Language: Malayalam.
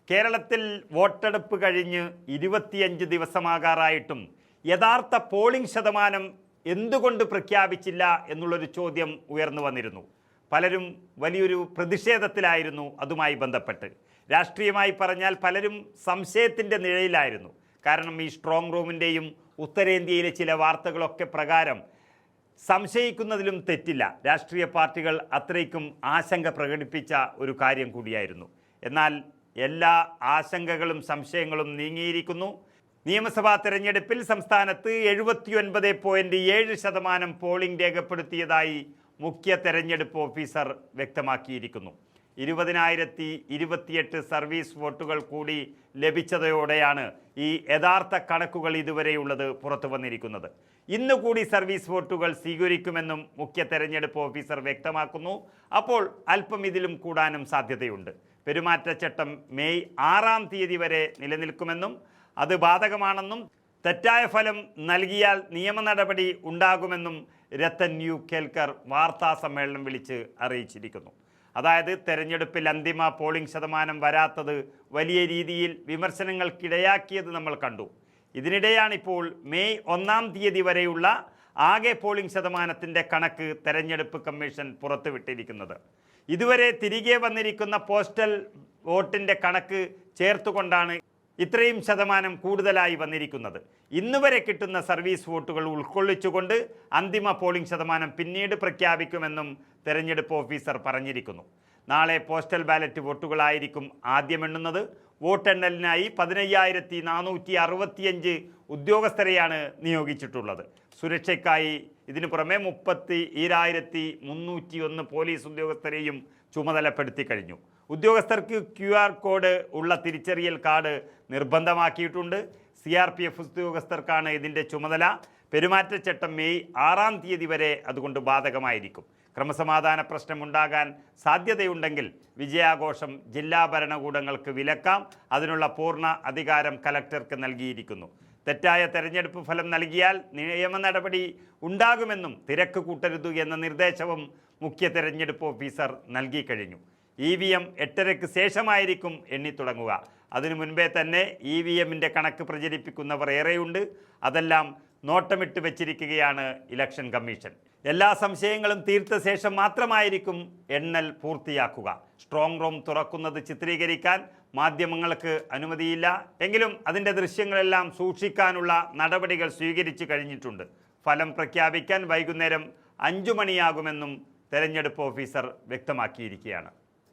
കേരളത്തിൽ വോട്ടെടുപ്പ് കഴിഞ്ഞ് 25 ദിവസമാകാറായിട്ടും യഥാർത്ഥ പോളിംഗ് ശതമാനം എന്തുകൊണ്ട് പ്രഖ്യാപിച്ചില്ല എന്നുള്ളൊരു ചോദ്യം ഉയർന്നു വന്നിരുന്നു. പലരും വലിയൊരു പ്രതിഷേധത്തിലായിരുന്നു അതുമായി ബന്ധപ്പെട്ട്. രാഷ്ട്രീയമായി പറഞ്ഞാൽ പലരും സംശയത്തിൻ്റെ നിഴലിലായിരുന്നു. കാരണം ഈ സ്ട്രോങ് റൂമിൻ്റെയും ഉത്തരേന്ത്യയിലെ ചില വാർത്തകളൊക്കെ പ്രകാരം സംശയിക്കുന്നതിലും തെറ്റില്ല. രാഷ്ട്രീയ പാർട്ടികൾ അത്രയ്ക്കും ആശങ്ക പ്രകടിപ്പിച്ച ഒരു കാര്യം കൂടിയായിരുന്നു. എന്നാൽ എല്ലാ ആശങ്കകളും സംശയങ്ങളും നീങ്ങിയിരിക്കുന്നു. നിയമസഭാ തെരഞ്ഞെടുപ്പിൽ സംസ്ഥാനത്ത് 79.7% പോളിംഗ് രേഖപ്പെടുത്തിയതായി മുഖ്യ തെരഞ്ഞെടുപ്പ് ഓഫീസർ വ്യക്തമാക്കിയിരിക്കുന്നു. 20,028 സർവീസ് വോട്ടുകൾ കൂടി ലഭിച്ചതോടെയാണ് ഈ യഥാർത്ഥ കണക്കുകൾ ഇതുവരെയുള്ളത് പുറത്തു വന്നിരിക്കുന്നത്. ഇന്ന് കൂടി സർവീസ് വോട്ടുകൾ സ്വീകരിക്കുമെന്നും മുഖ്യ തെരഞ്ഞെടുപ്പ് ഓഫീസർ വ്യക്തമാക്കുന്നു. അപ്പോൾ അല്പം ഇതിലും കൂടാനും സാധ്യതയുണ്ട്. പെരുമാറ്റച്ചട്ടം മെയ് 6-ാം തീയതി വരെ നിലനിൽക്കുമെന്നും അത് ബാധകമാണെന്നും തെറ്റായ ഫലം നൽകിയാൽ നിയമ നടപടി ഉണ്ടാകുമെന്നും രത്തൻ യു കേൽക്കർ വാർത്താ സമ്മേളനം വിളിച്ച് അറിയിച്ചിരിക്കുന്നു. അതായത് തെരഞ്ഞെടുപ്പിൽ അന്തിമ പോളിംഗ് ശതമാനം വരാത്തത് വലിയ രീതിയിൽ വിമർശനങ്ങൾക്കിടയാക്കിയത് നമ്മൾ കണ്ടു. ഇതിനിടെയാണിപ്പോൾ മെയ് 1-ാം തീയതി വരെയുള്ള ആകെ പോളിംഗ് ശതമാനത്തിൻ്റെ കണക്ക് തെരഞ്ഞെടുപ്പ് കമ്മീഷൻ പുറത്തുവിട്ടിരിക്കുന്നത്. ഇതുവരെ തിരികെ വന്നിരിക്കുന്ന പോസ്റ്റൽ വോട്ടിൻ്റെ കണക്ക് ചേർത്തുകൊണ്ടാണ് ഇത്രയും ശതമാനം കൂടുതലായി വന്നിരിക്കുന്നത്. ഇന്ന് വരെ കിട്ടുന്ന സർവീസ് വോട്ടുകൾ ഉൾക്കൊള്ളിച്ചുകൊണ്ട് അന്തിമ പോളിംഗ് ശതമാനം പിന്നീട് പ്രഖ്യാപിക്കുമെന്നും തെരഞ്ഞെടുപ്പ് ഓഫീസർ പറഞ്ഞിരിക്കുന്നു. നാളെ പോസ്റ്റൽ ബാലറ്റ് വോട്ടുകളായിരിക്കും ആദ്യം എണ്ണുന്നത്. വോട്ടെണ്ണലിനായി 15,465 ഉദ്യോഗസ്ഥരെയാണ് നിയോഗിച്ചിട്ടുള്ളത്. സുരക്ഷയ്ക്കായി ഇതിനു പുറമെ 32,301 പോലീസ് ഉദ്യോഗസ്ഥരെയും ചുമതലപ്പെടുത്തി കഴിഞ്ഞു. ഉദ്യോഗസ്ഥർക്ക് QR കോഡ് ഉള്ള തിരിച്ചറിയൽ കാർഡ് നിർബന്ധമാക്കിയിട്ടുണ്ട്. CRPF ഉദ്യോഗസ്ഥർക്കാണ് ഇതിൻ്റെ ചുമതല. പെരുമാറ്റച്ചട്ടം മെയ് 6-ാം തീയതി വരെ അതുകൊണ്ട് ബാധകമായിരിക്കും. ക്രമസമാധാന പ്രശ്നമുണ്ടാകാൻ സാധ്യതയുണ്ടെങ്കിൽ വിജയാഘോഷം ജില്ലാ ഭരണകൂടങ്ങൾക്ക് വിലക്കാം. അതിനുള്ള പൂർണ്ണ അധികാരം കലക്ടർക്ക് നൽകിയിരിക്കുന്നു. തെറ്റായ തെരഞ്ഞെടുപ്പ് ഫലം നൽകിയാൽ നിയമ നടപടി ഉണ്ടാകുമെന്നും തിരക്ക് കൂട്ടരുത് എന്ന നിർദ്ദേശവും മുഖ്യ തെരഞ്ഞെടുപ്പ് ഓഫീസർ നൽകിക്കഴിഞ്ഞു. EVM 8:30-ക്ക് ശേഷമായിരിക്കും എണ്ണിത്തുടങ്ങുക. അതിനു മുൻപേ തന്നെ EVM-ൻ്റെ കണക്ക് പ്രചരിപ്പിക്കുന്നവർ ഏറെയുണ്ട്. അതെല്ലാം നോട്ടമിട്ട് വെച്ചിരിക്കുകയാണ് ഇലക്ഷൻ കമ്മീഷൻ. എല്ലാ സംശയങ്ങളും തീർത്ത ശേഷം മാത്രമായിരിക്കും എണ്ണൽ പൂർത്തിയാക്കുക. സ്ട്രോങ് റൂം തുറക്കുന്നത് ചിത്രീകരിക്കാൻ മാധ്യമങ്ങൾക്ക് അനുമതിയില്ല. എങ്കിലും അതിൻ്റെ ദൃശ്യങ്ങളെല്ലാം സൂക്ഷിക്കാനുള്ള നടപടികൾ സ്വീകരിച്ചു കഴിഞ്ഞിട്ടുണ്ട്. ഫലം പ്രഖ്യാപിക്കാൻ വൈകുന്നേരം 5 മണിയാകുമെന്നും തെരഞ്ഞെടുപ്പ് ഓഫീസർ വ്യക്തമാക്കിയിരിക്കുകയാണ്.